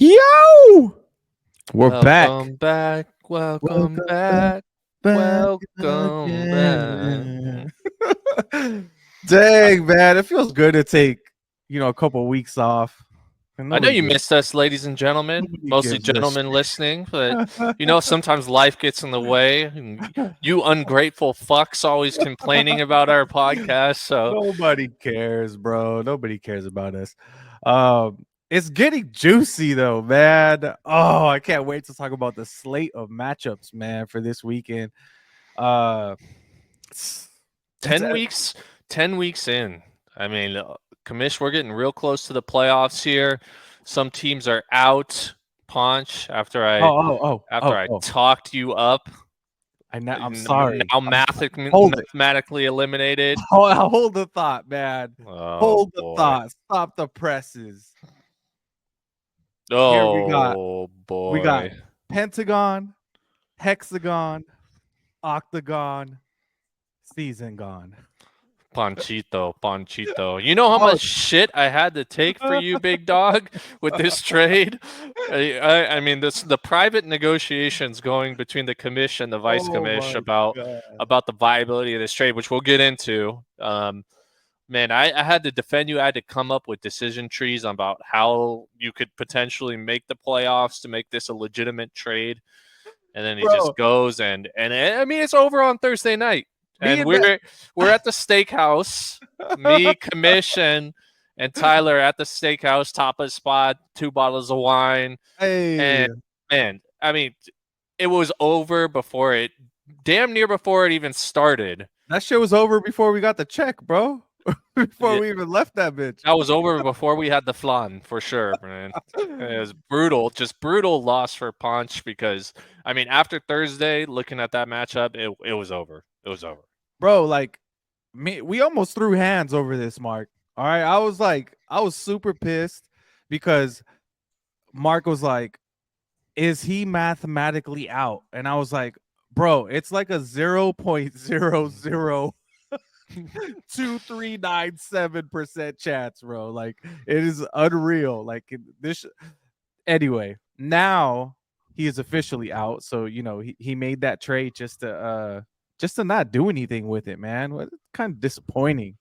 Yo! We're back. Welcome back. Welcome Welcome back. back Welcome back. again. Dang, man. It feels good to take, a couple weeks off. And I know nobody you gives, missed us, ladies and gentlemen, nobody mostly gives a gentlemen listening, but shit. sometimes life gets in the way. And you ungrateful fucks always complaining about our podcast. So Nobody cares, bro. Nobody cares about us. It's getting juicy though, man. Oh, I can't wait to talk about the slate of matchups, man, for this weekend. Uh, it's, it's 10 weeks, 10 weeks in. I mean, Commish, we're getting real close to the playoffs here. Some teams are out. Punch after I talked you up. I'm sorry. Now Hold it. mathematically eliminated. Hold the thought, man. Oh, Hold the boy. thought. Stop the presses. Here Oh, we got boy. Pentagon, Hexagon, Octagon, Season gone. Panchito. You know how much shit I had to take for you, big dog, with this trade? I mean, the private negotiations going between the commish and the vice commish about the viability of this trade, which we'll get into. Man, I had to defend you. I had to come up with decision trees about how you could potentially make the playoffs to make this a legitimate trade. And then he just goes and I mean, it's over on Thursday night. And we're at the steakhouse. Me, Commission, and Tyler at the steakhouse, tapas spot, 2 bottles of wine. Hey. And man, I mean, it was over damn near before it even started. That shit was over before we got the check, bro. Before we even left that bitch. That was over before we had the flan, for sure, man. It was brutal, just brutal loss for Punch because, I mean, after Thursday, looking at that matchup, it was over. It was over. Bro, like, we almost threw hands over this, Mark. All right, I was super pissed because Mark was like, is he mathematically out? And I was like, bro, it's like a 0.002397% chance, bro. Like, it is unreal. Like, this. Anyway, now he is officially out. So, he made that trade just to not do anything with it, man. What kind of disappointing.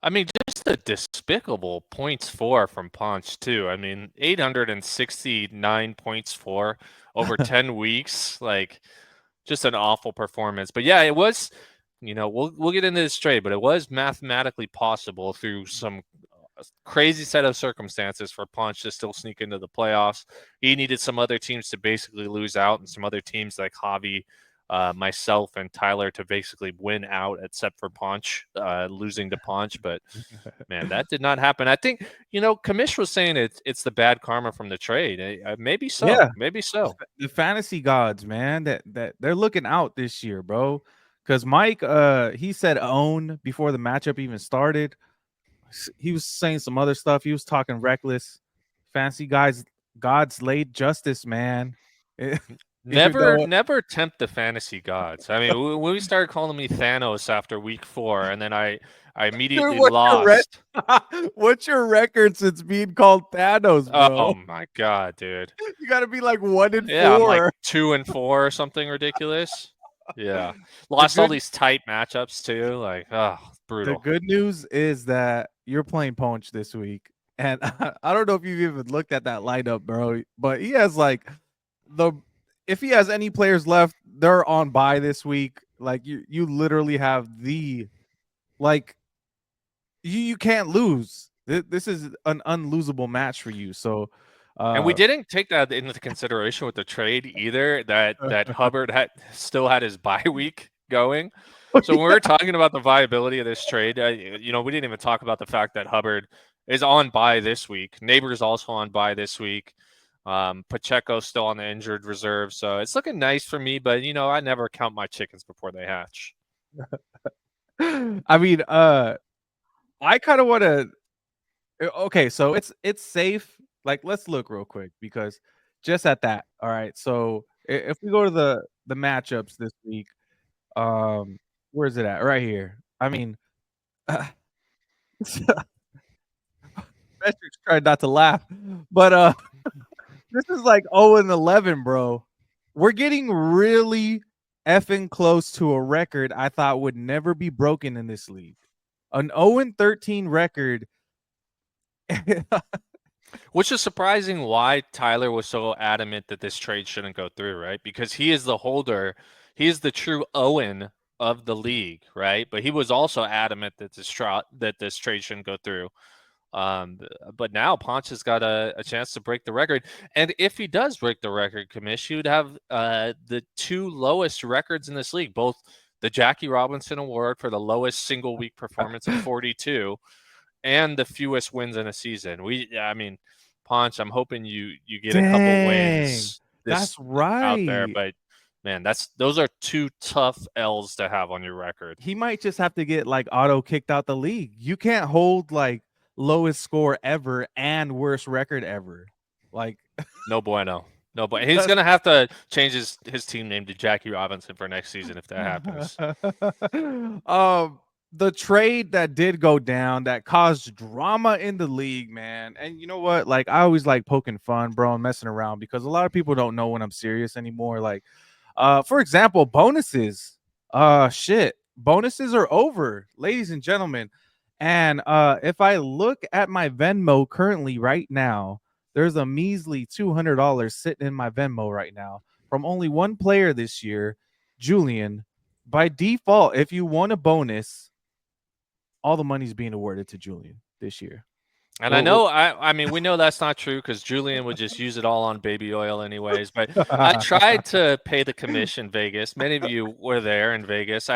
I mean, just a despicable points for from Ponch, too. I mean, 869 points for over 10 weeks. Like, just an awful performance. But yeah, it was, we'll get into this trade, but it was mathematically possible through some crazy set of circumstances for Ponch to still sneak into the playoffs. He needed some other teams to basically lose out and some other teams like Javi, myself and Tyler to basically win out, except for Ponch losing to Ponch. But man, that did not happen. I think Kamish was saying it's the bad karma from the trade. Maybe so. Yeah, maybe so. The fantasy gods, man, that they're looking out this year, bro. Because Mike, he said own before the matchup even started. He was saying some other stuff. He was talking reckless. Fantasy gods laid justice, man. Never tempt the fantasy gods. I mean, when we started calling me Thanos after week 4, and then I immediately lost. What's your record since being called Thanos, bro? Oh my god, dude! You got to be like 1-4. Yeah, I'm like 2-4 or something ridiculous. Yeah, lost all these tight matchups too. Like, brutal. The good news is that you're playing Ponch this week, and I don't know if you've even looked at that lineup, bro. But he has if he has any players left, they're on bye this week. Like you literally have you can't lose. This is an unlosable match for you. So, and we didn't take that into consideration with the trade either. That Hubbard still had his bye week going. So when we were talking about the viability of this trade, we didn't even talk about the fact that Hubbard is on bye this week. Neighbor's also on bye this week. Pacheco's still on the injured reserve, so it's looking nice for me. But I never count my chickens before they hatch. I mean, I kind of want to. Okay, so it's safe. Like, let's look real quick because just at that. All right, so if we go to the matchups this week, where is it at? Right here. I mean, Patrick's trying not to laugh, but This is like 0-11, bro. We're getting really effing close to a record I thought would never be broken in this league. An 0-13 record. Which is surprising why Tyler was so adamant that this trade shouldn't go through, right? Because he is the holder, he is the true Owen of the league, right? But he was also adamant that this trade shouldn't go through. Um, but now Ponch has got a chance to break the record, and if he does break the record, Kamish, he would have the two lowest records in this league, both the Jackie Robinson Award for the lowest single week performance of 42 and the fewest wins in a season. I mean, Ponch, I'm hoping you get a couple Dang. wins That's this out there, right. but man, those are two tough L's to have on your record. He might just have to get like auto kicked out the league. You can't hold like lowest score ever and worst record ever. Like No bueno. No, but he's that's gonna have to change his team name to Jackie Robinson for next season if that happens. um the trade that did go down that caused drama in the league, man. And you know what? Like I always like poking fun, bro, and messing around because a lot of people don't know when I'm serious anymore. Like for example, bonuses. Shit. Bonuses are over, ladies and gentlemen. And if I look at my Venmo currently right now, there's a measly $200 sitting in my Venmo right now from only one player this year, Julian. By default, if you won a bonus, all the money's being awarded to Julian this year. And I What, know, I mean, we know that's not true because Julian would just use it all on baby oil anyways. But I tried to pay the commission in Vegas. Many of you were there in Vegas.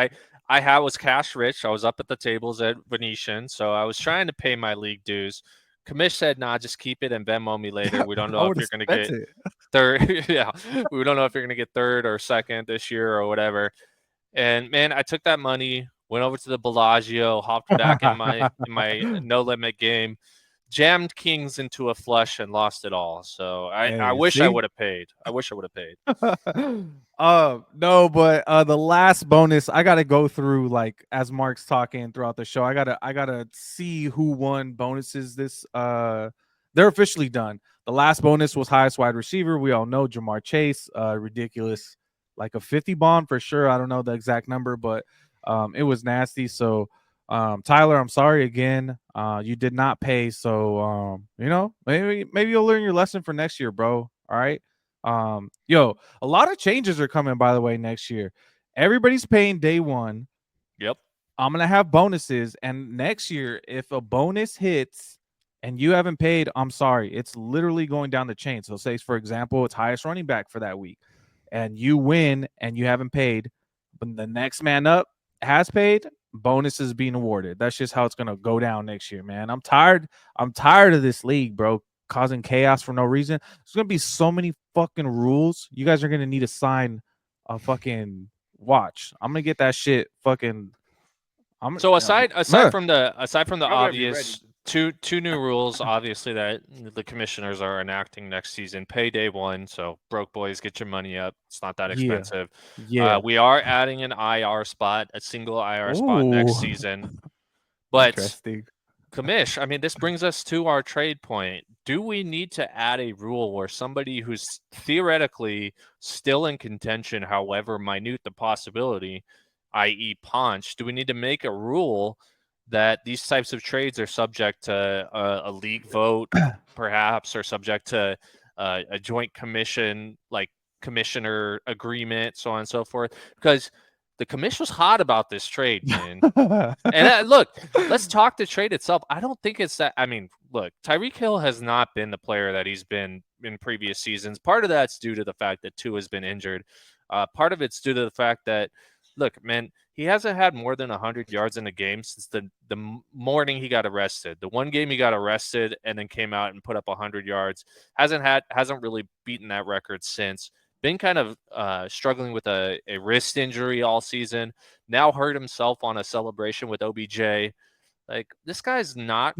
Was cash rich. I was up at the tables at Venetian, so I was trying to pay my league dues. Commish said, "Nah, just keep it and Venmo me later. We don't I know if would have you're going to spent get it. third. Yeah, we don't know if you're going to get third or second this year or whatever." And man, I took that money, went over to the Bellagio, hopped back in my no limit game, jammed kings into a flush and lost it all. So I Hey, wish I see? would have paid. I wish I would have paid. No, but the last bonus I gotta go through like as Mark's talking throughout the show. I gotta see who won bonuses this they're officially done. The last bonus was highest wide receiver. We all know Jamar Chase, ridiculous, like a 50 bond for sure. I don't know the exact number, but it was nasty. So Tyler, I'm sorry again. You did not pay. So maybe you'll learn your lesson for next year, bro. All right. Yo, a lot of changes are coming, by the way, next year. Everybody's paying day one. Yep. I'm gonna have bonuses, and next year, if a bonus hits and you haven't paid, I'm sorry, it's literally going down the chain. So, say for example, it's highest running back for that week, and you win and you haven't paid, but the next man up has paid, bonus is being awarded. That's just how it's gonna go down next year, man. I'm tired. I'm tired of this league, bro, causing chaos for no reason. There's gonna be so many fucking rules. You guys are gonna need to sign a fucking watch. I'm gonna get that shit fucking I'm So aside uh, from the y'all better be ready. obvious two new rules, obviously that the commissioners are enacting next season. Pay day one, so broke boys get your money up. It's not that Yeah. expensive. Yeah. We are adding an IR spot, a single IR spot next Oh, season. But interesting. Kamish, I mean, this brings us to our trade point. Do we need to add a rule where somebody who's theoretically still in contention, however minute the possibility, i.e., Ponch, do we need to make a rule that these types of trades are subject to a league vote, perhaps, or subject to a joint commission, like commissioner agreement, so on and so forth? Because the commission was hot about this trade, man. And look, let's talk the trade itself. I don't think it's that. I mean, look, Tyreek Hill has not been the player that he's been in previous seasons. Part of that's due to the fact that Tua has been injured. Part of it's due to the fact that, look, man, he hasn't had more than 100 yards in a game since the morning he got arrested. The one game he got arrested and then came out and put up 100 yards. Hasn't really beaten that record since. Been kind of struggling with a wrist injury all season. Now hurt himself on a celebration with OBJ. Like, this guy's not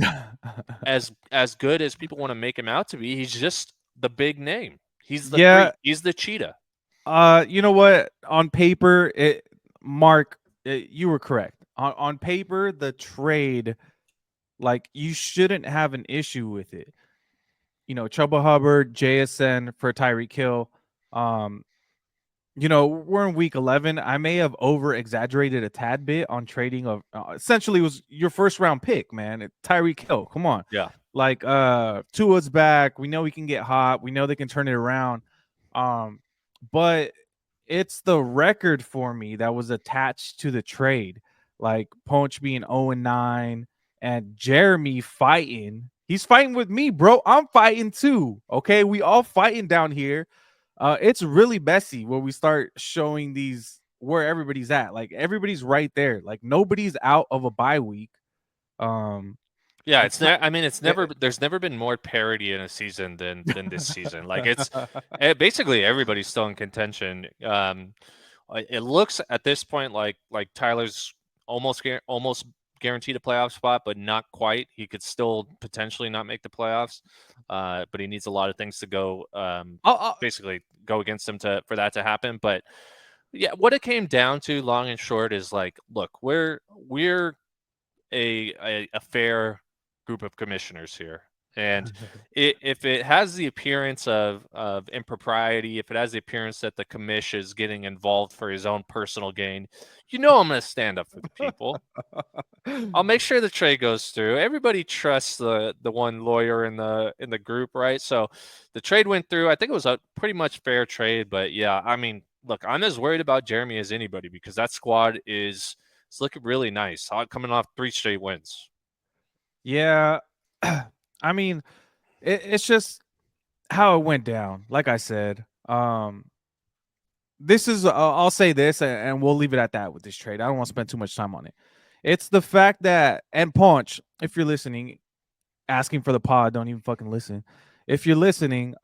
as good as people want to make him out to be. He's just the big name. He's the Yeah. freak. He's the cheetah. You know what? On paper, Mark, you were correct. On paper, the trade, like, you shouldn't have an issue with it. Chuba Hubbard, JSN for Tyreek Hill. Um, we're in week 11. I may have over exaggerated a tad bit on trading of essentially it was your first round pick, man. Tyreek Hill. Come on. Yeah. Like Tua's back. We know we can get hot. We know they can turn it around. Um, but it's the record for me that was attached to the trade. Like Ponch being 0-9 and Jeremy fighting. He's fighting with me, bro. I'm fighting too. Okay. We all fighting down here. It's really messy when we start showing these where everybody's at. Like everybody's right there. Like nobody's out of a bye week. Um, Yeah, it's not. I mean, it's never. There's never been more parity in a season than this season. Like it's basically everybody's still in contention. It looks at this point like Tyler's almost guaranteed a playoff spot, but not quite. He could still potentially not make the playoffs, but he needs a lot of things to go I'll, basically go against him for that to happen. But yeah, what it came down to, long and short, is like, look, we're a fair group of commissioners here. And if it has the appearance of impropriety, if it has the appearance that the commish is getting involved for his own personal gain, I'm going to stand up for the people. I'll make sure the trade goes through. Everybody trusts the one lawyer in the group, right? So the trade went through. I think it was a pretty much fair trade, but yeah, I mean, look, I'm as worried about Jeremy as anybody because that squad is it's looking really nice. Coming off 3 straight wins. Yeah. I mean, it's just how it went down. Like I said, this is I'll say this and we'll leave it at that with this trade. I don't want to spend too much time on it. It's the fact that and Punch, if you're listening, asking for the pod, don't even fucking listen. If you're listening,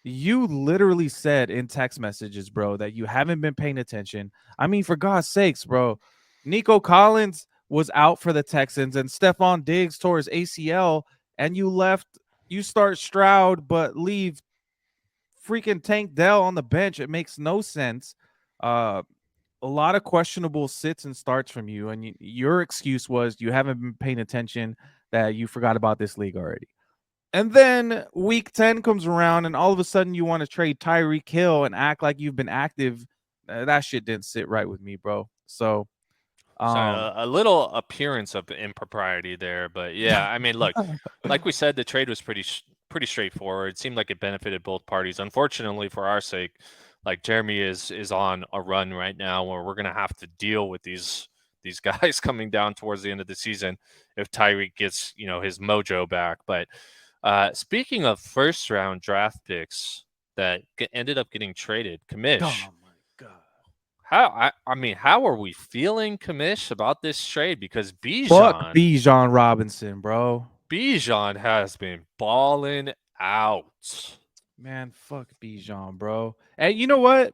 you literally said in text messages, bro, that you haven't been paying attention. I mean, for God's sakes, bro. Nico Collins was out for the Texans and Stephon Diggs tore his ACL, and you start Stroud, but leave freaking Tank Dell on the bench. It makes no sense. A lot of questionable sits and starts from you, and your excuse was you haven't been paying attention, that you forgot about this league already. And then week 10 comes around, and all of a sudden you want to trade Tyreek Hill and act like you've been active. That shit didn't sit right with me, bro. So, So um, a little appearance of impropriety there, but yeah, I mean, look, like we said, the trade was pretty straightforward. It seemed like it benefited both parties. Unfortunately, for our sake, like Jeremy is on a run right now where we're gonna have to deal with these guys coming down towards the end of the season if Tyreek gets his mojo back. But speaking of first round draft picks that ended up getting traded, Kamish. oh my god, I mean, how are we feeling, Kamish, about this trade? Because fuck Bijan Bijan Robinson, bro. Bijan has been balling out. Man, fuck Bijan, bro. And you know what?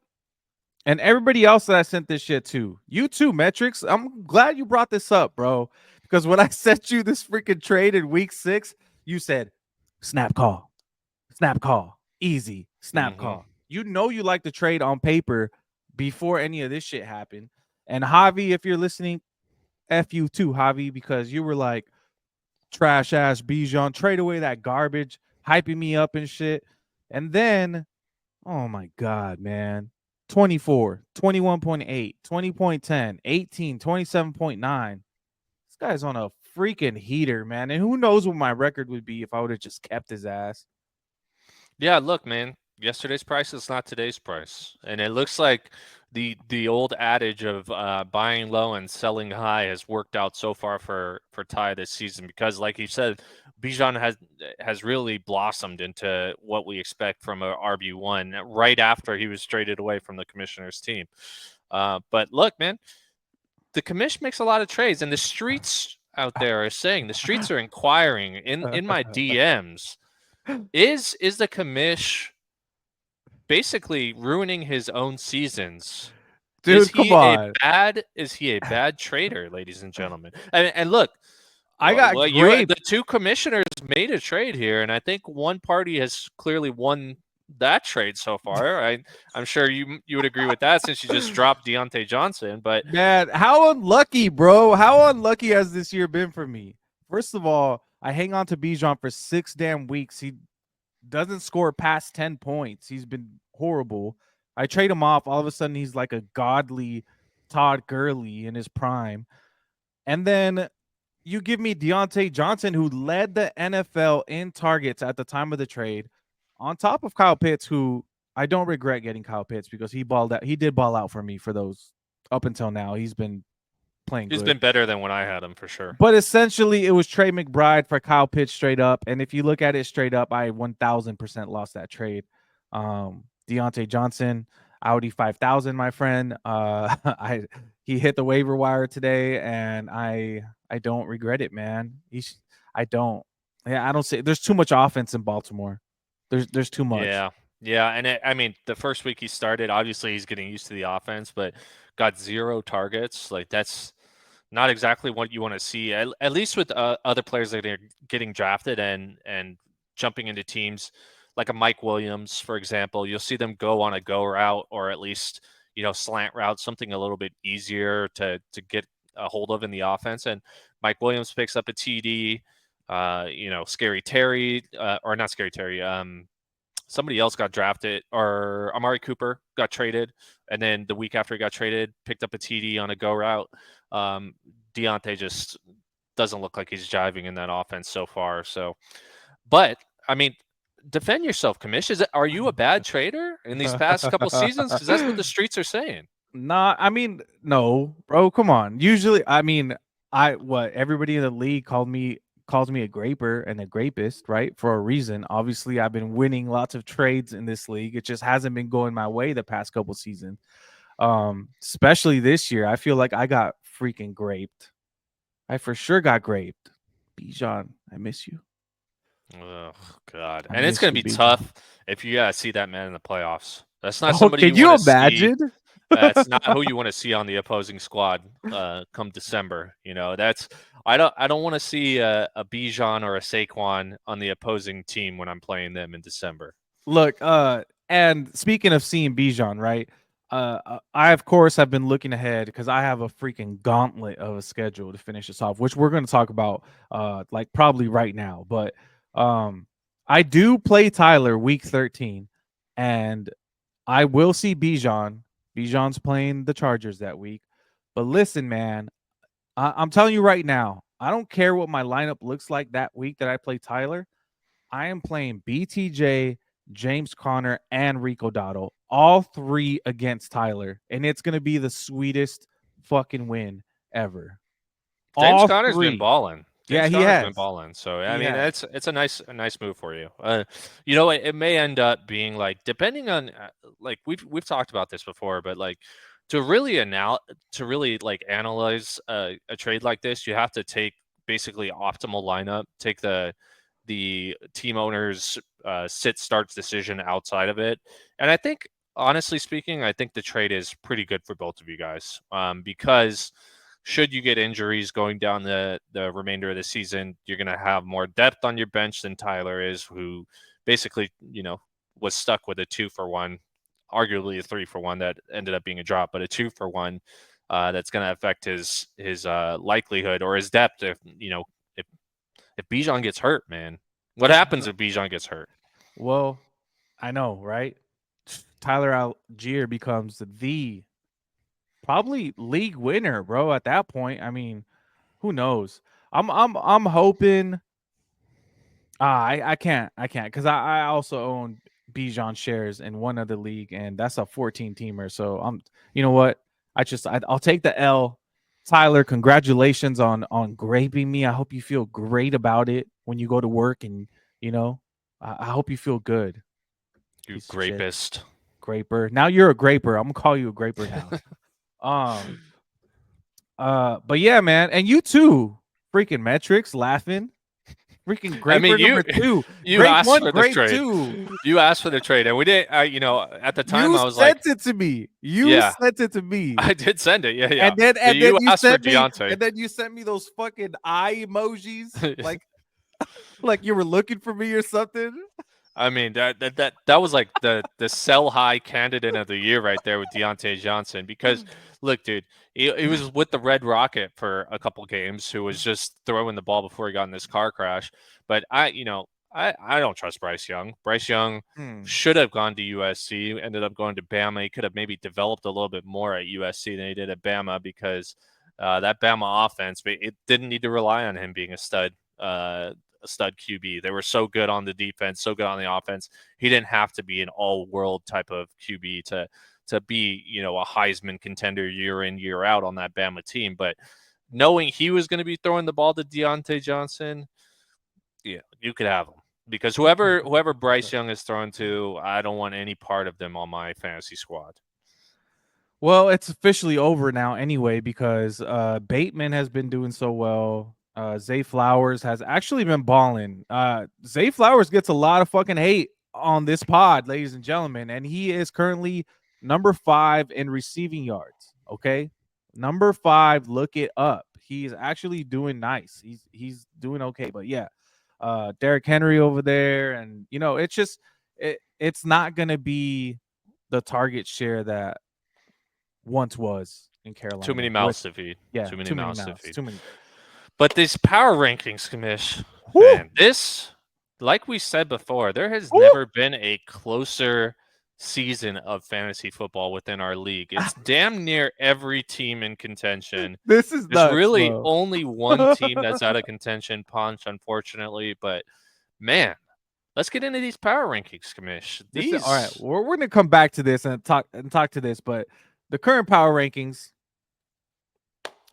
And everybody else that I sent this shit to, you too, Metrics. I'm glad you brought this up, bro. Because when I sent you this freaking trade in week 6, you said, snap call, easy, snap Mm-hmm. call. You know you like the trade on paper before any of this shit happened. And Javi, if you're listening, F you too, Javi, because you were like, trash ass Bijan, trade away that garbage, hyping me up and shit. And then, oh my God, man. 24, 21.8, 20.10, 18, 27.9. This guy's on a freaking heater, man. And who knows what my record would be if I would have just kept his ass. Yeah, look, man. Yesterday's price is not today's price, and it looks like the old adage of buying low and selling high has worked out so far for Ty this season. Because, like you said, Bijan has really blossomed into what we expect from a RB1 right after he was traded away from the commissioner's team. But look, man, the commish makes a lot of trades, and the streets out there are saying the streets are inquiring in my DMs. Is the commish basically ruining his own seasons? Dude, come on. Is he a bad trader, ladies and gentlemen? And look, I got the great. two commissioners made a trade here, and I think one party has clearly won that trade so far. I'm sure you would agree with that since you just dropped Deontay Johnson. But Man, how unlucky, bro. How unlucky has this year been for me? First of all, I hang on to Bijan for 6 damn weeks. doesn't score past 10 points. He's been horrible. I trade him off. All of a sudden, he's like a godly Todd Gurley in his prime. And then you give me Deontay Johnson, who led the NFL in targets at the time of the trade, on top of Kyle Pitts, who I don't regret getting Kyle Pitts because he balled out. He did ball out for me for those up until now. He's been playing He's good. been better than when I had him for sure. But essentially, it was Trey McBride for Kyle Pitts straight up. And if you look at it straight up, I 1000% lost that trade. Deontay Johnson, Audi 5000, my friend. He hit the waiver wire today, and I don't regret it, man. I don't. Yeah, I don't say there's too much offense in Baltimore. There's too much. Yeah. Yeah, and I mean, the first week he started, obviously he's getting used to the offense, but got 0 targets. Like that's not exactly what you want to see. At least with other players that are getting drafted and jumping into teams like a Mike Williams, for example, you'll see them go on a go route or at least slant route, something a little bit easier to get a hold of in the offense. And Mike Williams picks up a TD. Scary Terry or not Scary Terry. Somebody else got drafted, or Amari Cooper got traded, and then the week after he got traded, picked up a TD on a go route. Deontay just doesn't look like he's jiving in that offense so far. So, but I mean, defend yourself, Kamish. Are you a bad trader in these past couple seasons? Because that's what the streets are saying. Nah, I mean, no, bro. Come on. Usually, I mean, everybody in the league calls me a graper and a grapist, right? For a reason. Obviously, I've been winning lots of trades in this league. It just hasn't been going my way the past couple seasons. Especially this year. I feel like I got freaking graped. I for sure got graped. Bijan, I miss you. Oh God! I And it's miss going you, to be Bijan. tough if you see that man in the playoffs. That's not Oh, somebody can you you want to see. imagine? It's not who you want to see on the opposing squad come December. I don't want to see a Bijan or a Saquon on the opposing team when I'm playing them in December. Look, and speaking of seeing Bijan, right? I of course have been looking ahead because I have a freaking gauntlet of a schedule to finish this off, which we're going to talk about, like probably right now. But I do play Tyler week 13, and I will see Bijan. Bijan's playing the Chargers that week. But listen, man, I'm telling you right now, I don't care what my lineup looks like that week that I play Tyler. I am playing BTJ, James Conner, and Rico Dotto, all three against Tyler, and it's gonna be the sweetest fucking win ever. James All Conner's been three. balling. Yeah, James he Conner's been has. balling. So I He mean, has. it's a nice move for you. It may end up being like depending on like we've talked about this before, but like to really like analyze a trade like this, you have to take basically optimal lineup, take the team owner's sit starts decision outside of it, and I think honestly speaking, I think the trade is pretty good for both of you guys because should you get injuries going down the remainder of the season, you're going to have more depth on your bench than Tyler is, who basically, was stuck with a 2-for-1, arguably a 3-for-1 that ended up being a drop, but a 2-for-1 that's going to affect his likelihood or his depth if Bijan gets hurt, man. What happens if Bijan gets hurt? Well, I know, right? Tyler Algier becomes the probably league winner, bro. At that point, I mean, who knows? I'm hoping. I can't because I also own Bijan shares in one other league, and that's a 14 teamer. So you know what? I'll take the L. Tyler, congratulations on graping me. I hope you feel great about it when you go to work, and I hope you feel good. You Piece of shit, grapist. graper. Now you're a graper. I'm gonna call you a graper now. Um. But yeah, man, and you too. Freaking metrics, laughing. Freaking I mean, graper number two. you Grape asked one, for the grape trade. two. You asked for the trade, and we didn't. At the time, You I was like, sent it to me. You yeah, sent it to me. I did send it. Yeah, yeah. And then But and then you you asked for sent me Deontay. and then you sent me those fucking eye emojis like you were looking for me or something. I mean, that was like the sell high candidate of the year right there with Deontay Johnson. Because look, dude, he was with the Red Rocket for a couple games, who was just throwing the ball before he got in this car crash. But I don't trust Bryce Young. Bryce Young Hmm. should have gone to USC, ended up going to Bama. He could have maybe developed a little bit more at USC than he did at Bama because that Bama offense, it didn't need to rely on him being a stud QB. They were so good on the defense, so good on the offense. He didn't have to be an all-world type of QB to be, a Heisman contender year in, year out on that Bama team. But knowing he was going to be throwing the ball to Deontay Johnson, yeah, you could have him because whoever Bryce Young is thrown to, I don't want any part of them on my fantasy squad. Well, it's officially over now anyway because Bateman has been doing so well. Zay Flowers has actually been balling. Zay Flowers gets a lot of fucking hate on this pod, ladies and gentlemen, and he is currently number 5 in receiving yards. Okay, number 5. Look it up. He's actually doing nice. He's doing okay, but yeah, Derrick Henry over there, and it's just it's not gonna be the target share that once was in Too many Carolina with mouths to feed. yeah, Too many too many mouths to mouths, feed. too many. But these power rankings, Kamish, Woo! man, this, like we said before, there has Woo! never been a closer season of fantasy football within our league. It's damn near every team in contention. This is There's nuts, really bro. only one team that's out of contention, Punch, unfortunately. But man, let's get into these power rankings, Kamish. This is all right. These, We're gonna come back to this and talk to this, but the current power rankings,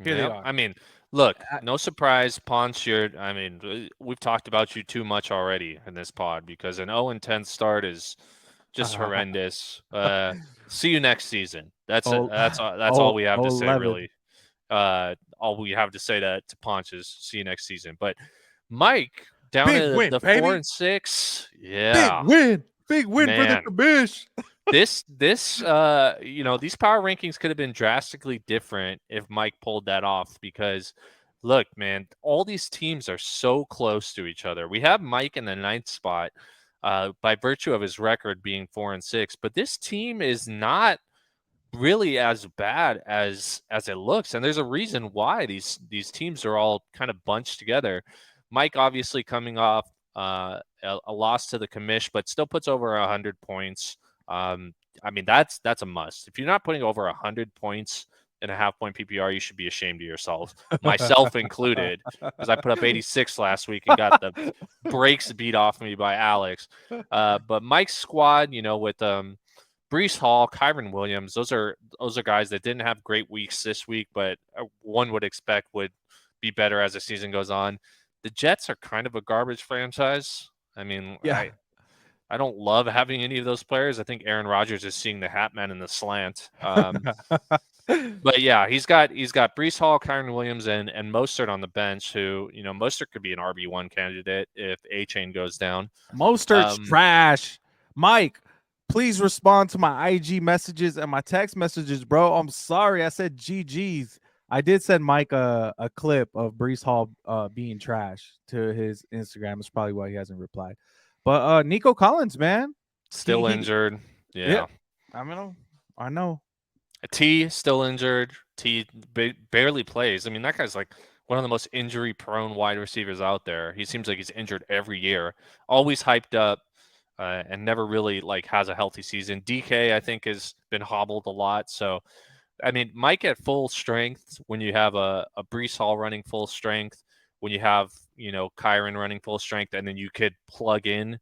here they yeah. are. I mean, look, I, no surprise, Ponce. I mean, we've talked about you too much already in this pod because an 0-10 start is just horrendous. See you next season. That's it. oh, That's all we have to say, 11. really. All we have to say to Ponce is see you next season. But Mike down Big to win, the four baby. and six, Big yeah, win. Big win for the man. commish. This these power rankings could have been drastically different if Mike pulled that off because look, man, all these teams are so close to each other. We have Mike in the ninth spot by virtue of his record being 4 and 6, but this team is not really as bad as it looks, and there's a reason why these teams are all kind of bunched together. Mike obviously coming off a loss to the commish, but still puts over 100 points. I mean that's a must. If you're not putting over 100 points in a half point PPR, you should be ashamed of yourself, myself included, because I put up 86 last week and got the brakes beat off me by Alex. But Mike's squad, with Brees Hall, Kyron Williams, those are guys that didn't have great weeks this week, but one would expect would be better as the season goes on. The Jets are kind of a garbage franchise. I mean, Yeah. I don't love having any of those players. I think Aaron Rodgers is seeing the hat man in the slant. But yeah, he's got Brees Hall, Kyron Williams, and Mostert on the bench. Who Mostert could be an RB1 candidate if A-Chain goes down. Mostert's trash. Mike, please respond to my IG messages and my text messages, bro. I'm sorry. I said GG's. I did send Mike a clip of Brees Hall being trash to his Instagram. It's probably why he hasn't replied. But Nico Collins, man. Still He injured. yeah. Yeah. I know. T still injured. T barely plays. I mean, that guy's like one of the most injury-prone wide receivers out there. He seems like he's injured every year. Always hyped up, and never really has a healthy season. DK, I think, has been hobbled a lot. So, I mean, Mike at full strength when you have a Brees Hall running full strength, when you have Kyron running full strength, and then you could plug in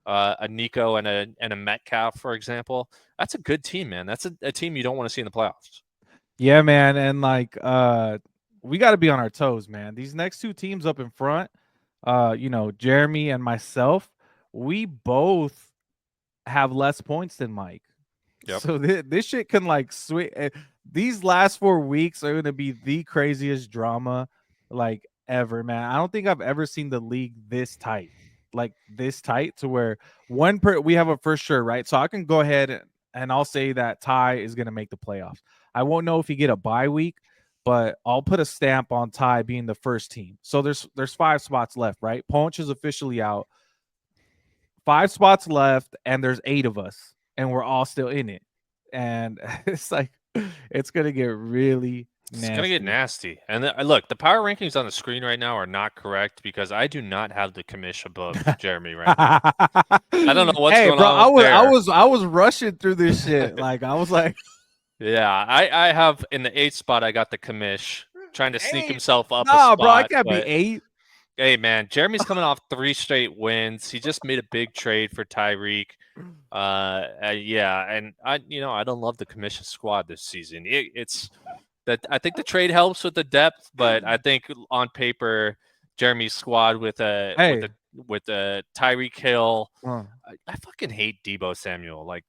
a Nico and a Metcalf, for example. That's a good team, man. That's a team you don't want to see in the playoffs. Yeah, man. And we got to be on our toes, man. These next two teams up in front, Jeremy and myself, we both have less points than Mike. Yep. So this shit can switch. These last 4 weeks are going to be the craziest drama ever, man. I don't think I've ever seen the league this tight. This tight to where we have a first sure, right? So I can go ahead and I'll say that Ty is going to make the playoffs. I won't know if he get a bye week, but I'll put a stamp on Ty being the first team. So there's 5 spots left, right? Ponch is officially out. 5 spots left, and there's 8 of us, and we're all still in it. And it's gonna get really, It's gonna get Nasty. nasty. And look, the power rankings on the screen right now are not correct because I do not have the commish above Jeremy right now. I don't know what's Hey, going bro, on there. I was rushing through this shit. Like I was like, Yeah, I have in the 8th spot. I got the commish trying to sneak hey, himself up a nah, bro, I spot, can't be but 8. hey, man, Jeremy's coming off 3 straight wins. He just made a big trade for Tyreek. Yeah, and I don't love the commission squad this season. It's that I think the trade helps with the depth, but I think on paper, Jeremy's squad with Hey, a Tyreek Hill. uh, I fucking hate Debo Samuel. Like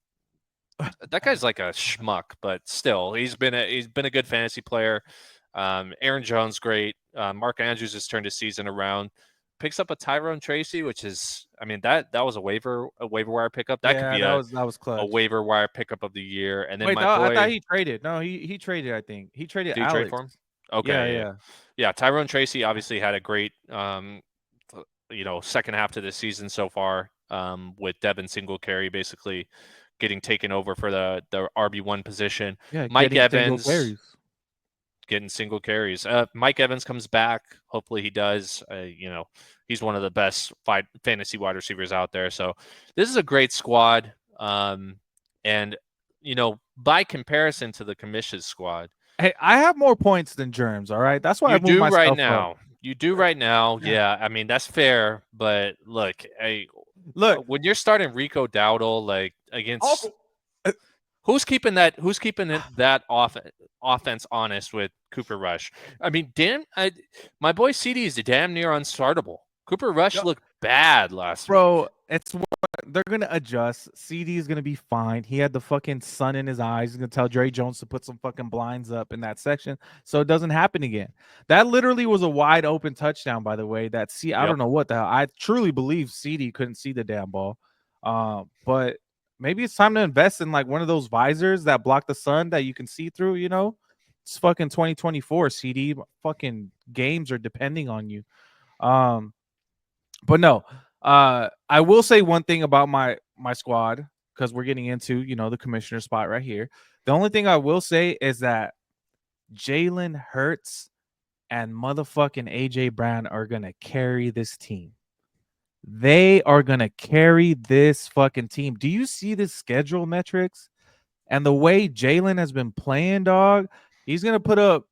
that guy's like a schmuck, but still, he's been a good fantasy player. Aaron Jones, great. Mark Andrews has turned his season around. Picks up a Tyrone Tracy, which is, I mean, that was a waiver wire pickup. That could yeah, be that was a clutch. waiver wire pickup of the year. And then Wait, my no, I thought boy, he traded. No, he traded. I think he traded did you trade Alex. for him? Yeah, Okay, yeah, yeah, yeah. Tyrone Tracy obviously had a great, second half to the season so far. With Devin Singletary basically getting taken over for the RB1 position. yeah. Mike Getting single Evans carries. getting single carries. Mike Evans comes back. Hopefully he does. He's one of the best fantasy wide receivers out there. So this is a great squad. And by comparison to the commission's squad, Hey, I have more points than Germs. All right, that's why I you moved do right myself up. now. You do right now. Yeah, I mean that's fair. But look, Look, when you're starting Rico Dowdle like against also, uh, Who's keeping that offense honest with Cooper Rush? I mean, my boy CD is damn near unstartable. Cooper Rush looked bad last week. bro, it's what they're gonna adjust. CD is gonna be fine. He had the fucking sun in his eyes. He's gonna tell Dre Jones to put some fucking blinds up in that section so it doesn't happen again. That literally was a wide open touchdown, by the way. I Yep. don't know what the hell. I truly believe CD couldn't see the damn ball. But maybe it's time to invest in like one of those visors that block the sun that you can see through. It's fucking 2024. CD fucking games are depending on you. Um, but no, I will say one thing about my squad because we're getting into the commissioner spot right here. The only thing I will say is that Jalen Hurts and motherfucking AJ Brown are gonna carry this team. They are gonna carry this fucking team. Do you see the schedule metrics and the way Jalen has been playing, dog? He's gonna put up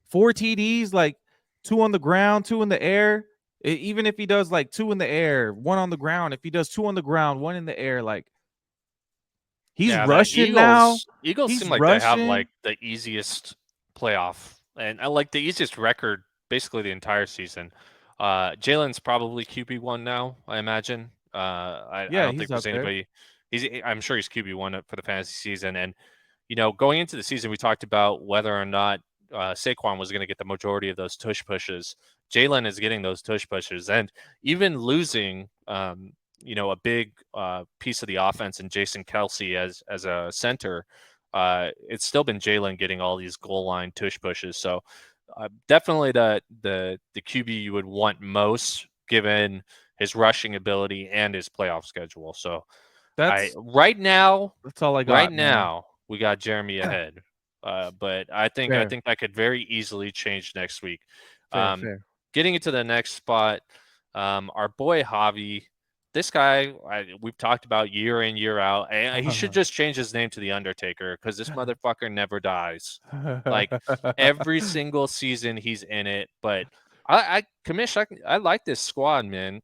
4 TDs, like 2 on the ground, 2 in the air. Even if he does like 2 in the air, 1 on the ground, if he does 2 on the ground, 1 in the air, like he's Yeah, the rushing now. Eagles seem He's like they have rushing. like the easiest playoff and I like the easiest record basically the entire season. Jalen's probably QB1 now, I imagine. I Yeah, don't think he's there's up there. anybody. I'm sure he's QB1 for the fantasy season. And going into the season, we talked about whether or not Saquon was going to get the majority of those tush pushes. Jalen is getting those tush pushes, and even losing, a big piece of the offense and Jason Kelsey as a center, it's still been Jalen getting all these goal line tush pushes. So definitely the QB you would want most given his rushing ability and his playoff schedule. So I That's right now, that's all I right got, man. now we got Jeremy ahead. But I Fair, think that could very easily change next week. fair, Um, fair. Getting into the next spot, our boy Javi, this guy we've talked about year in year out. He should just change his name to the Undertaker because this motherfucker never dies. Like every single season he's in it. But I like this squad, man.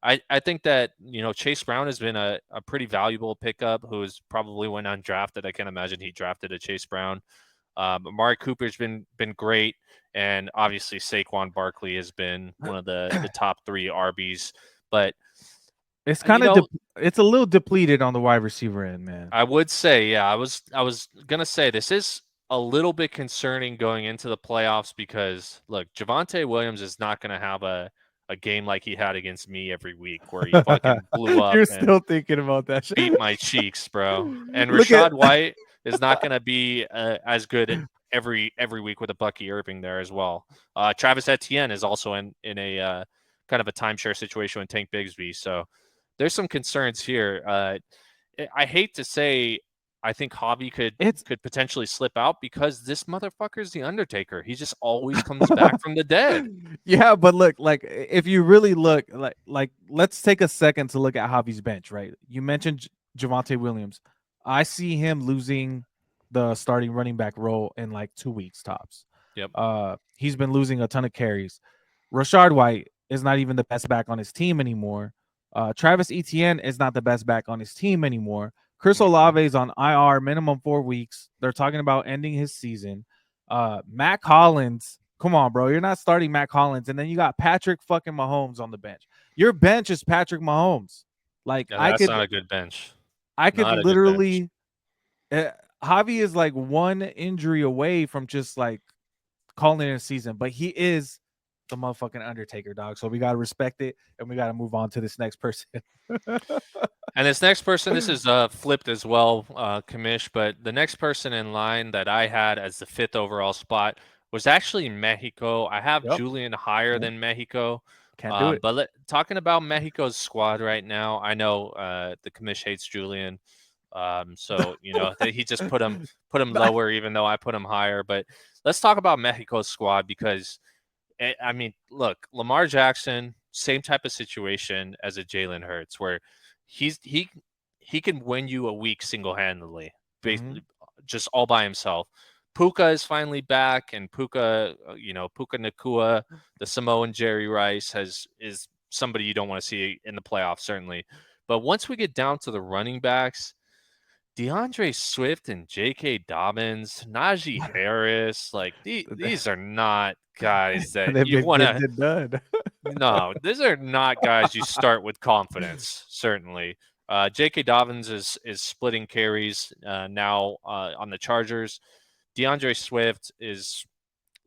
I think that Chase Brown has been a pretty valuable pickup who's probably went undrafted. I can't imagine he drafted a Chase Brown. Amari Cooper's been great, and obviously Saquon Barkley has been one of the top 3 RBs. But It's you kind of know, it's a little depleted on the wide receiver end, man. I would say, yeah, I was gonna say this is a little bit concerning going into the playoffs because look, Javonte Williams is not gonna have a game like he had against me every week where he fucking blew up You're and still thinking about that shit. beat my cheeks, bro. And Look at Rashad White is not gonna be as good every week with a Bucky Irving there as well. Travis Etienne is also in a kind of a timeshare situation with Tank Bigsby, so there's some concerns here. I hate to say I think Javi It's could potentially slip out because this motherfucker's the Undertaker. He just always comes back from the dead. yeah, but look, like if you really look, let's take a second to look at Javi's bench, right? You mentioned Javante Williams. I see him losing the starting running back role in like 2 weeks tops. Yep. He's been losing a ton of carries. Rashard White is not even the best back on his team anymore. Travis Etienne is not the best back on his team anymore. Chris Mhm. Olave is on IR, minimum 4 weeks. They're talking about ending his season. Matt Collins, come on, bro. You're not starting Matt Collins, and then you got Patrick fucking Mahomes on the bench. Your bench is Patrick Mahomes. Like Yeah, that's not a good bench. I could Not a good bench. literally. Uh, Javi is like one injury away from just like calling it a season, but he is the motherfucking Undertaker, dog. So we gotta respect it, and we gotta move on to this next person. And this next person, this is flipped as well, Kamish, but the next person in line that I had as the 5th overall spot was actually Mexico. I have Yep. Julian higher Nope. than Mexico. Can't do it. But talking about Mexico's squad right now, I know the Kamish hates Julian. So he just put him lower, even though I put him higher. But let's talk about Mexico's squad because I mean, look, Lamar Jackson, same type of situation as a Jalen Hurts, where he's he can win you a week single handedly, Mm-hmm. basically just all by himself. Puka is finally back, and Puka Nakua, the Samoan Jerry Rice, is somebody you don't want to see in the playoffs, certainly. But once we get down to the running backs, DeAndre Swift and J.K. Dobbins, Najee Harris, like these are not guys that They've you been want getting to. it done. No, these are not guys you start with confidence. Certainly, J.K. Dobbins is splitting carries now on the Chargers. DeAndre Swift is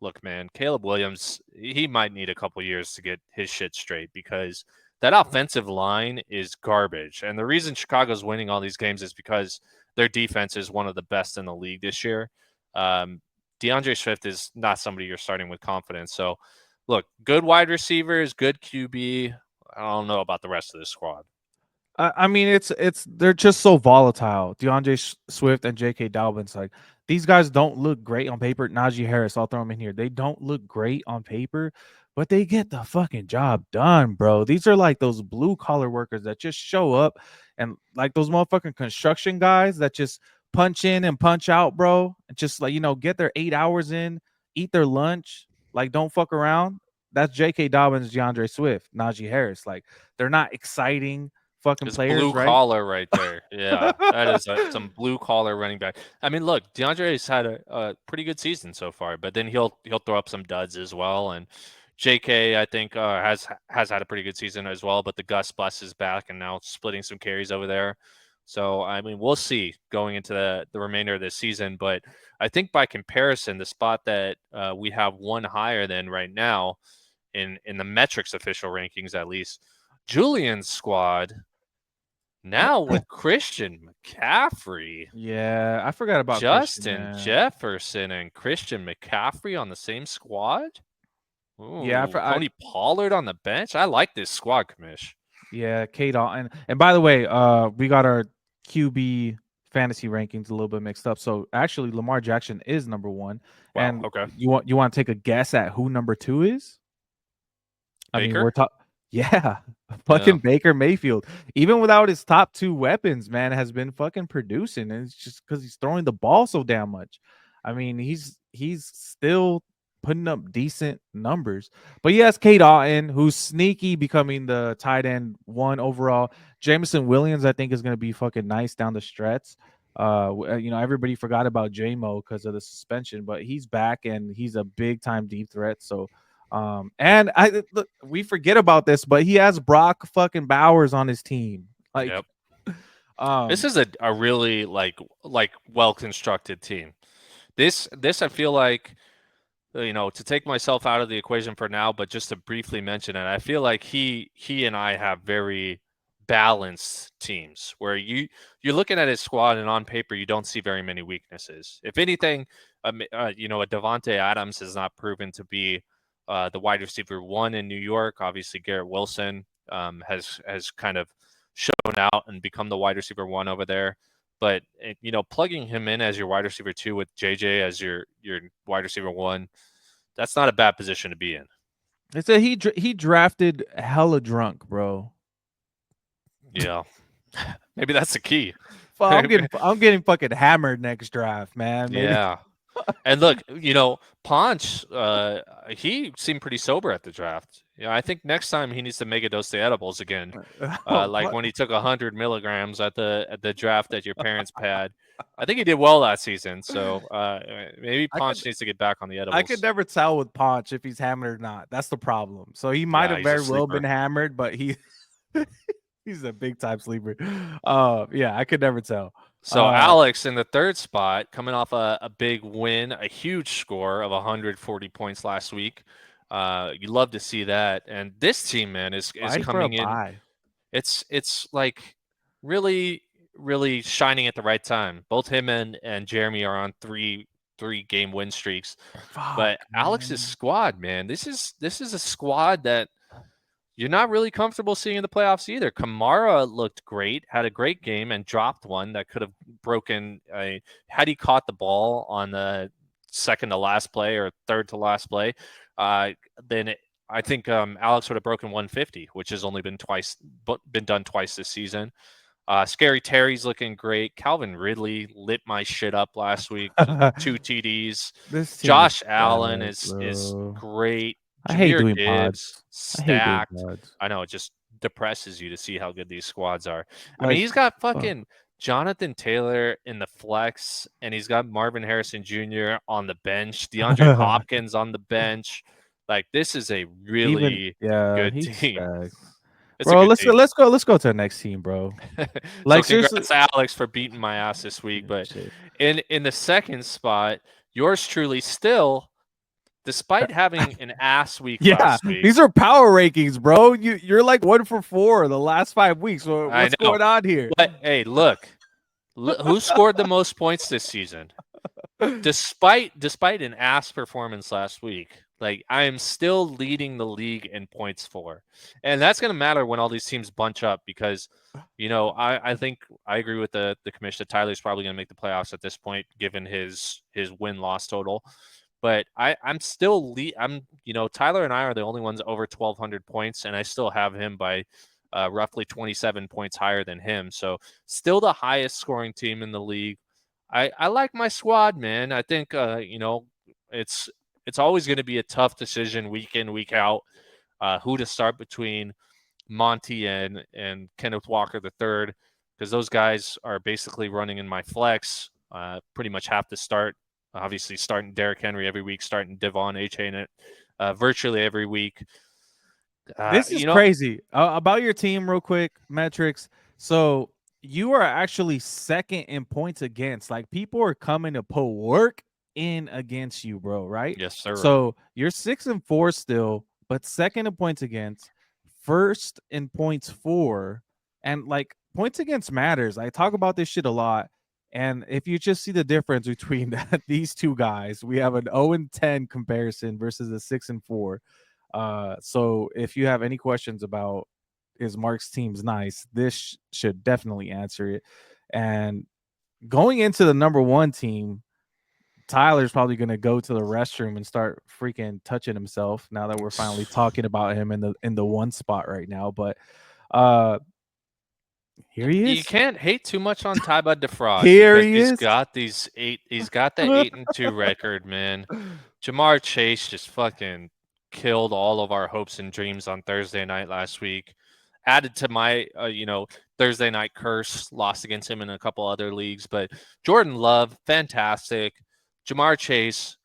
look, man, Caleb Williams, he might need a couple years to get his shit straight because that offensive line is garbage. And the reason Chicago's winning all these games is because their defense is one of the best in the league this year. Um, DeAndre Swift is not somebody you're starting with confidence. So, look, good wide receivers, good QB. I don't know about the rest of the squad. I mean, it's they're just so volatile. DeAndre Swift and J.K. Dobbins, like these guys don't look great on paper. Najee Harris, I'll throw him in here. They don't look great on paper, but they get the fucking job done, bro. These are like those blue collar workers that just show up and like those motherfucking construction guys that just punch in and punch out, bro. And just like get their 8 hours in, eat their lunch, like don't fuck around. That's J.K. Dobbins, DeAndre Swift, Najee Harris. Like they're not exciting fucking It's players, blue right? collar right there. Yeah, that is some blue collar running back. I mean, look, DeAndre's had a pretty good season so far, but then he'll throw up some duds as well. And JK, I think, has had a pretty good season as well. But the Gus Bus is back and now splitting some carries over there. So I mean, we'll see going into the remainder of this season. But I think by comparison, the spot that we have one higher than right now in the metrics official rankings, at least, Julian's squad now with Christian McCaffrey, Yeah, I forgot about Christian, Justin man. Jefferson, and Christian McCaffrey on the same squad. Yeah, Ooh, Tony Pollard on the bench. I like this squad, Commish. yeah, Kate Alton. And by the way, we got our QB fantasy rankings a little bit mixed up. So actually, Lamar Jackson is number one. Wow. And Okay. you want to take a guess at who number two is? I mean, Baker. we're talking. Yeah, Yeah. fucking Baker Mayfield. Even without his top two weapons, man, has been fucking producing, and it's just because he's throwing the ball so damn much. I mean, he's still putting up decent numbers. But yes, Kate Otten, who's sneaky, becoming the tight end one overall. Jameson Williams, I think, is going to be fucking nice down the stretch. Everybody forgot about JMO because of the suspension, but he's back and he's a big time deep threat. So and I look, we forget about this, but he has Brock fucking Bowers on his team. Like, Yep. This um, is a really like well constructed team. This I feel like to take myself out of the equation for now, but just to briefly mention it, I feel like he and I have very balanced teams where you're looking at his squad and on paper you don't see very many weaknesses. If anything, a Devonte Adams has not proven to be the wide receiver one in New York. Obviously, Garrett Wilson has kind of shown out and become the wide receiver one over there. But plugging him in as your wide receiver 2 with JJ as your wide receiver 1, that's not a bad position to be in. They said he drafted hella drunk, bro. Yeah. Maybe that's the key. I'm getting fucking hammered next draft, man. Maybe. Yeah. And look, Ponch, he seemed pretty sober at the draft. I think next time he needs to make a dose of edibles again, like What? when he took 100 milligrams at the draft at your parents' pad. I think he did well that season, so maybe I could Ponch needs to get back on the I could edibles. never tell with Ponch if he's hammered or not. That's the problem. So he might Yeah, have he's a very well been sleeper. hammered, but he's a big time sleeper. Yeah, I could never tell. So Alex in the third spot, coming off a big win, a huge score of 140 points last week. You love to see that. And this team, man, is fighting for a coming in. bye. It's like really really shining at the right time. Both him and Jeremy are on three game win streaks. But Fuck, Alex's man. squad, man, this is a squad that you're not really comfortable seeing in the playoffs either. Kamara looked great, had a great game, and dropped one that could have broken. Had he caught the ball on the second to last play or third to last play, uh, then I think Alex would have broken 150, which has only been done twice this season. Scary Terry's looking great. Calvin Ridley lit my shit up last week. 2 TDs. This team is Josh Allen bad, is bro. great. I hate Jameer doing Gibbs pods. I hate doing stacked. pods. I know it just depresses you to see how good these squads are. I mean, Like, he's got fuck. fucking Jonathan Taylor in the flex, and he's got Marvin Harrison Jr. on the bench, DeAndre Hopkins on the bench. Like, this is a Even really yeah, good he's team. stacked. It's a Bro, good let's go team. let's go let's go to the next team, bro. So Like seriously. congrats to Alex for beating my ass this week. Yeah, But shit. in the second spot, yours truly still, despite having an ass week Yeah, last week. these are power rankings, bro. You're like 1 for 4 the last 5 weeks. I What's know. going on here? But hey, look, who scored the most points this season? Despite an ass performance last week, like I am still leading the league in points for, and that's going to matter when all these teams bunch up because, I think I agree with the commission. Tyler's probably going to make the playoffs at this point, given his win loss total. But I'm still Tyler and I are the only ones over 1,200 points, and I still have him by roughly 27 points higher than him. So still the highest scoring team in the league. I like my squad, man. I think it's it's always going to be a tough decision week in week out who to start between Monty and Kenneth Walker the third because those guys are basically running in my flex. Pretty much have to start. Obviously, starting Derrick Henry every week, starting Devon A-Chain it virtually every week. This is crazy. About your team, real quick, metrics. So you are actually second in points against. Like people are coming to put work in against you, bro. Right? Yes, sir. So you're 6 and 4 still, but second in points against, first in points for, and like points against matters. I talk about this shit a lot. And if you just see the difference between these two guys, we have an 0-10 comparison versus a 6-4. So if you have any questions about is Mark's team's nice, this should definitely answer it. And going into the number one team, Tyler's probably going to go to the restroom and start freaking touching himself now that we're finally talking about him in the one spot right now. But uh here he You is. can't hate too much on Ty Bud DeFraud Here because he is. he's got that 8-2 record, man. Jamar Chase just fucking killed all of our hopes and dreams on Thursday night last week. Added to my Thursday night curse, lost against him in a couple other leagues, but Jordan Love, fantastic. Jamar Chase,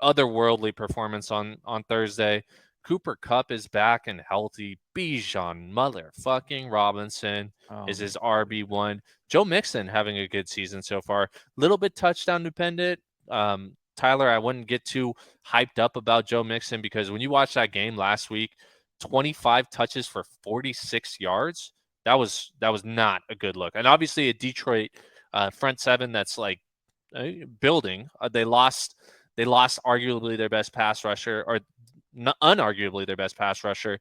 otherworldly performance on Thursday. Cooper Cup is back and healthy. Bijan motherfucking Robinson is his RB1. Joe Mixon having a good season so far. Little bit touchdown dependent. Tyler, I wouldn't get too hyped up about Joe Mixon because when you watch that game last week, 25 touches for 46 yards. That was not a good look. And obviously a Detroit front seven that's like building. They lost arguably their best pass rusher, or unarguably their best pass rusher.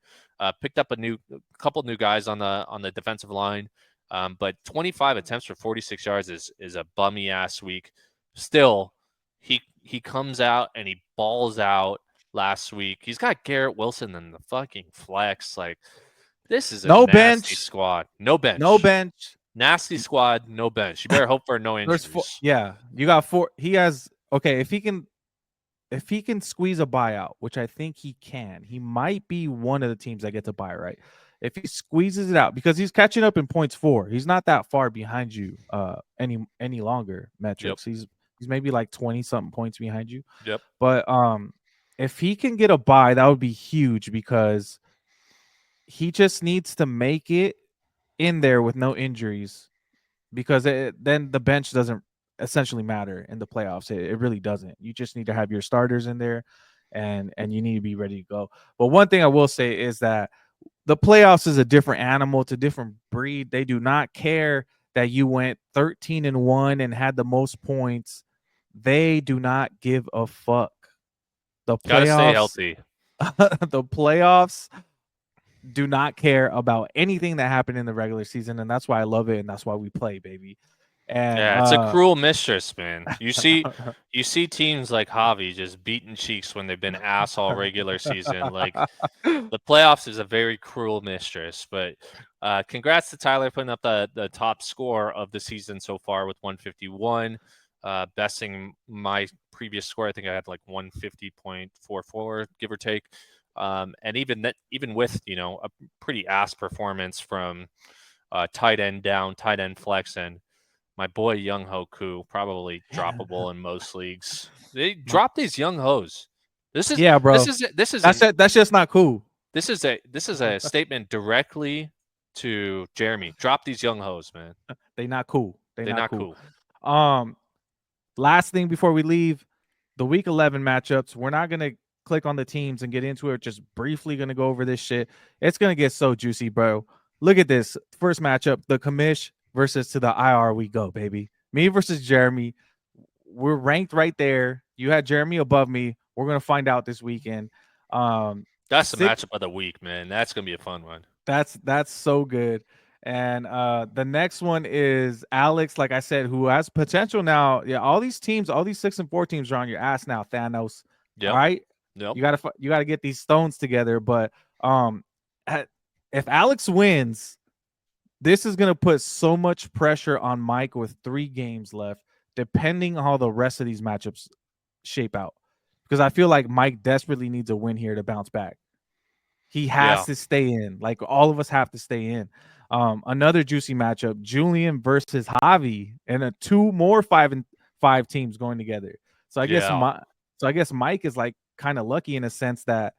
Picked up a couple new guys on the defensive line. But 25 attempts for 46 yards is a bummy ass week. Still, he comes out and he balls out last week. He's got Garrett Wilson in the fucking flex. Like, this is a No nasty bench, squad. No no bench. bench. Nasty squad, no bench. You better hope for no There's four. injuries. Yeah, you got four. He has okay. If he can squeeze a buyout, which I think he can, he might be one of the teams that gets a buy, right? If he squeezes it out, because he's catching up in points for, he's not that far behind you any longer Yep. metrics. He's maybe like 20 something points behind you. Yep. But if he can get a buy, that would be huge because he just needs to make it in there with no injuries because then the bench doesn't essentially matter in the playoffs. It really doesn't. You just need to have your starters in there, and you need to be ready to go. But one thing I will say is that the playoffs is a different animal. It's a different breed. They do not care that you went 13-1 and had the most points. They do not give a fuck. The Got to stay playoffs, healthy. the playoffs do not care about anything that happened in the regular season, and that's why I love it, and that's why we play, baby. And Yeah, it's a cruel mistress, man. You see teams like Javi just beating cheeks when they've been ass all regular season. Like, the playoffs is a very cruel mistress. But congrats to Tyler putting up the top score of the season so far with 151, besting my previous score. I think I had like 150.44, give or take. And even with a pretty ass performance from tight end down, tight end flex, and my boy Young Ho Koo, probably droppable in most leagues. They drop these young hoes. This is yeah, this bro. is this is That's an it. That's just not cool. this is a statement directly to Jeremy. Drop these young hoes, man. They not cool. They They're not not cool. cool. Um, Last thing before we leave, the week 11 matchups. We're not gonna click on the teams and get into it. Just briefly gonna go over this shit. It's gonna get so juicy, bro. Look at this first matchup: the commish versus to the IR. We go, baby. Me versus Jeremy. We're ranked right there. You had Jeremy above me. We're gonna find out this weekend. That's the Six. matchup of the week, man. That's gonna be a fun one. That's so good. And the next one is Alex, like I said, who has potential now. Yeah, all these teams, all these 6-4 teams are on your ass now, Thanos. All Yep. right. Yep. You gotta get these stones together. But um if Alex wins, this is gonna put so much pressure on Mike with 3 games left, depending on how the rest of these matchups shape out. Because I feel like Mike desperately needs a win here to bounce back. He has Yeah. to stay in. Like all of us have to stay in. Another juicy matchup: Julian versus Javi, and two more 5-5 teams going together. So I guess Yeah. Mike is like kind of lucky in a sense that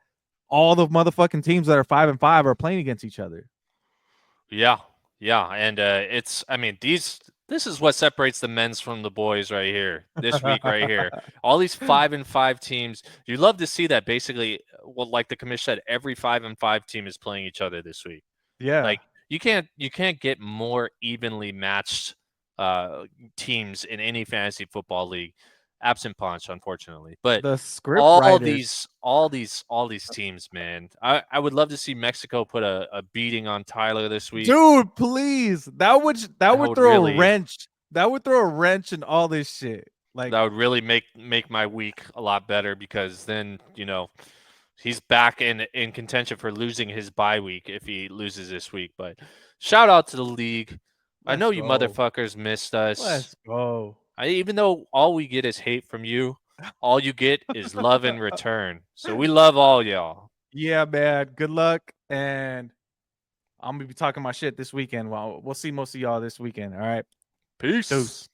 all the motherfucking teams that are 5-5 are playing against each other. Yeah, yeah, and I mean, this is what separates the men's from the boys right here. This week, right here, all these 5-5 teams. You love to see that. Basically, well, like the commission said, every 5-5 team is playing each other this week. Yeah, Like, you can't get more evenly matched uh, teams in any fantasy football league, absent Punch, unfortunately. But the script all writers, these all these teams, man. I would love to see Mexico put a beating on Tyler this week. dude. Please, that That would would throw a really wrench. That would throw a wrench in all this shit. Like, that would really make my week a lot better, because then he's back in contention for losing his bye week if he loses this week. But shout out to the league. I let's know you go. motherfuckers missed us. Let's go. Even though all we get is hate from you, all you get is love in return. So we love all y'all. Yeah, man. Good luck. And I'm gonna be talking my shit this weekend. Well, we'll see most of y'all this weekend. All right. Peace. Deuce.